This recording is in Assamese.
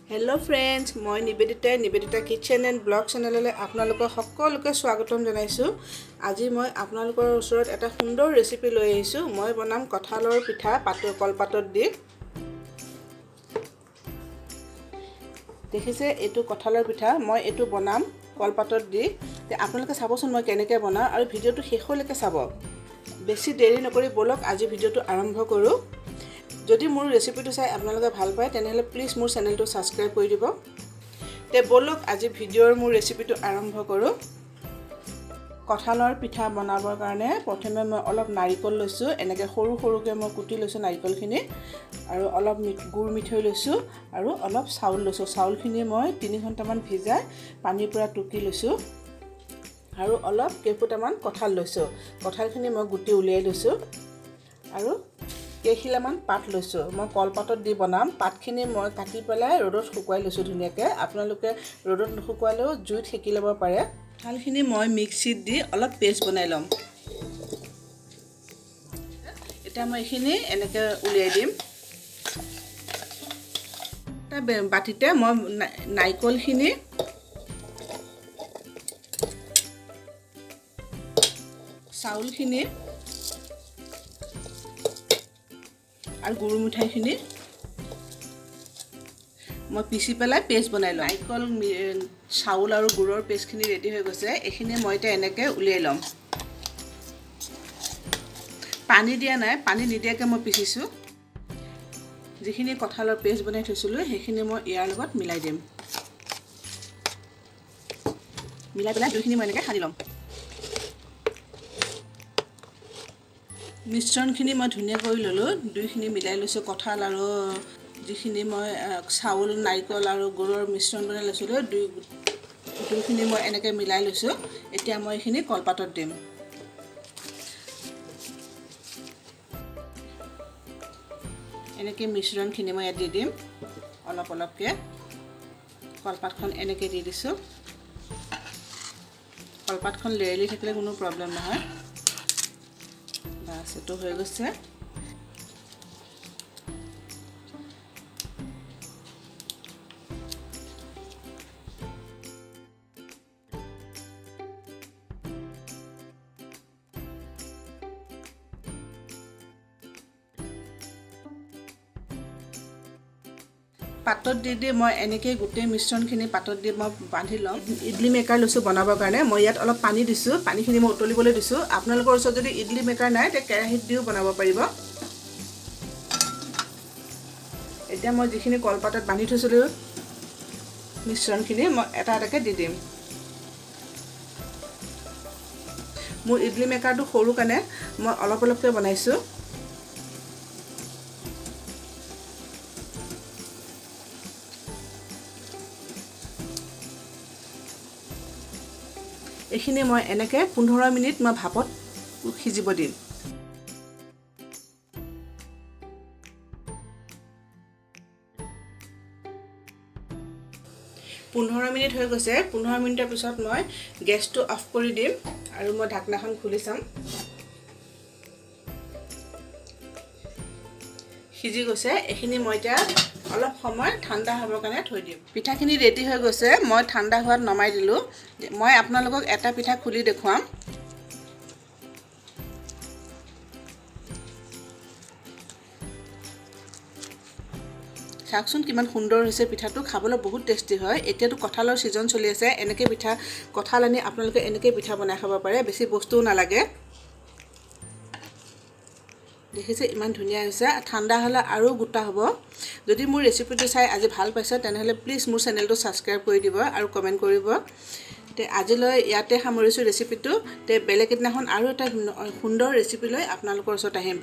Hello friends, মই নিবেদিতা কিচেন এণ্ড ব্লগ চেনেললৈ আপোনালোকক সকলোকে স্বাগতম জনাইছোঁ। আজি মই আপোনালোকৰ ওচৰত এটা সুন্দৰ ৰেচিপি লৈ আহিছোঁ। মই বনাম কঁঠালৰ পিঠা কলপাতত দি। দেখিছে এইটো কঁঠালৰ পিঠা, মই এইটো বনাম কলপাতত দি। আপোনালোকে চাবচোন মই কেনেকৈ বনাওঁ আৰু ভিডিঅ'টো শেষলৈকে চাব। বেছি দেৰি নকৰি বলক আজি ভিডিঅ'টো আৰম্ভ কৰোঁ। যদি মোৰ ৰেচিপিটো চাই আপোনালোকে ভাল পায় তেনেহ'লে প্লিজ মোৰ চেনেলটো ছাবস্ক্ৰাইব কৰি দিব। বলক আজি ভিডিঅ'ৰ মোৰ ৰেচিপিটো আৰম্ভ কৰোঁ। কঁঠালৰ পিঠা বনাবৰ কাৰণে প্ৰথমে মই অলপ নাৰিকল লৈছোঁ, এনেকৈ সৰু সৰুকৈ মই কুটি লৈছোঁ নাৰিকলখিনি, আৰু অলপ গুড় মিঠৈ লৈছোঁ আৰু অলপ চাউল লৈছোঁ। চাউলখিনি মই 3 ঘণ্টামান ভিজাই পানীৰ পৰা টুকি লৈছোঁ, আৰু অলপ কেইফুটামান কঁঠাল লৈছোঁ। কঁঠালখিনি মই গুটি উলিয়াই লৈছোঁ, আৰু কেইখিলামান পাত লৈছোঁ। মই কলপাতত দি বনাম। পাতখিনি মই কাটি পেলাই ৰ'দত শুকুৱাই লৈছোঁ ধুনীয়াকৈ। আপোনালোকে ৰ'দত নুশুকুৱালেও জুইত সেকি ল'ব পাৰে। কঁঠালখিনি মই মিক্সিত দি অলপ পেষ্ট বনাই ল'ম। এতিয়া মই এইখিনি এনেকৈ উলিয়াই দিম। এটা বাতিতে মই নাৰিকলখিনি, চাউলখিনি আৰু গুড় মিঠাইখিনি মই পিচি পেলাই পেষ্ট বনাই লওঁ। নাৰিকল, চাউল আৰু গুড়ৰ পেষ্টখিনি ৰেডি হৈ গৈছে। এইখিনি মই এতিয়া এনেকৈ উলিয়াই ল'ম। পানী দিয়া নাই, পানী নিদিয়াকৈ মই পিচিছোঁ। যিখিনি কঁঠালৰ পেষ্ট বনাই থৈছিলোঁ সেইখিনি মই ইয়াৰ লগত মিলাই দিম। মিলাই পেলাই দুইখিনি মই এনেকৈ সানি ল'ম। মিশ্ৰণখিনি মই ধুনীয়াকৈ ল'লোঁ। দুইখিনি মিলাই লৈছোঁ। কঁঠাল আৰু যিখিনি মই চাউল, নাৰিকল আৰু গুড়ৰ মিশ্ৰণ বনাই লৈছিলোঁ, দুইখিনি মই এনেকৈ মিলাই লৈছোঁ। এতিয়া মই এইখিনি কলপাতত দিম। এনেকৈ মিশ্ৰণখিনি মই ইয়াত দি দিম অলপ অলপকৈ। কলপাতখন এনেকৈ দি দিছোঁ। কলপাতখন লেৰেলি থাকিলে কোনো প্ৰব্লেম নহয়। বাছ, এইটো হৈ গৈছে। পাতত দি মই এনেকৈ গোটেই মিশ্ৰণখিনি পাতত দি মই বান্ধি ল'ম। ইডলি মেকাৰ লৈছোঁ বনাবৰ কাৰণে। মই ইয়াত অলপ পানী দিছোঁ, পানীখিনি মই উতলিবলৈ দিছোঁ। আপোনালোকৰ ওচৰত যদি ইডলি মেকাৰ নাই তেতিয়া কেৰাহীত দিও বনাব পাৰিব। এতিয়া মই যিখিনি কলপাতত বান্ধি থৈছিলোঁ মিশ্ৰণখিনি মই এটা এটাকৈ দি দিম। মোৰ ইডলি মেকাৰটো সৰু কাৰণে মই অলপ অলপকৈ বনাইছোঁ। এইখিনি মই এনেকৈ 15 মিনিট মই ভাপত সিজিব দিম। 15 মিনিট হৈ গৈছে। 15 মিনিটৰ পিছত মই গেছটো অফ কৰি দিম আৰু মই ঢাকনাখন খুলি চাম। সিজি গৈছে। এইখিনি মই এতিয়া অলপ সময় ঠাণ্ডা হ'বৰ কাৰণে থৈ দিম। পিঠাখিনি ৰেডি হৈ গৈছে। মই ঠাণ্ডা হোৱাত নমাই দিলোঁ। মই আপোনালোকক এটা পিঠা খুলি দেখুৱাম। চাওকচোন কিমান সুন্দৰ হৈছে পিঠাটো। খাবলৈ বহুত টেষ্টি হয়। এতিয়াতো কঁঠালৰ ছিজন চলি আছে। এনেকৈ কঁঠাল আনি আপোনালোকে এনেকৈ পিঠা বনাই খাব পাৰে। বেছি বস্তুও নালাগে। দেখিছে ইমান ধুনীয়া হৈছে। ঠাণ্ডা হ'লে আৰু গোটা হ'ব। যদি মোৰ ৰেচিপিটো চাই আজি ভাল পাইছে তেনেহ'লে প্লিজ মোৰ চেনেলটো ছাবস্ক্ৰাইব কৰি দিব আৰু কমেণ্ট কৰিব। আজিলৈ ইয়াতে সামৰিছোঁ ৰেচিপিটো। বেলেগ এদিনাখন আৰু এটা সুন্দৰ ৰেচিপি লৈ আপোনালোকৰ ওচৰত আহিম।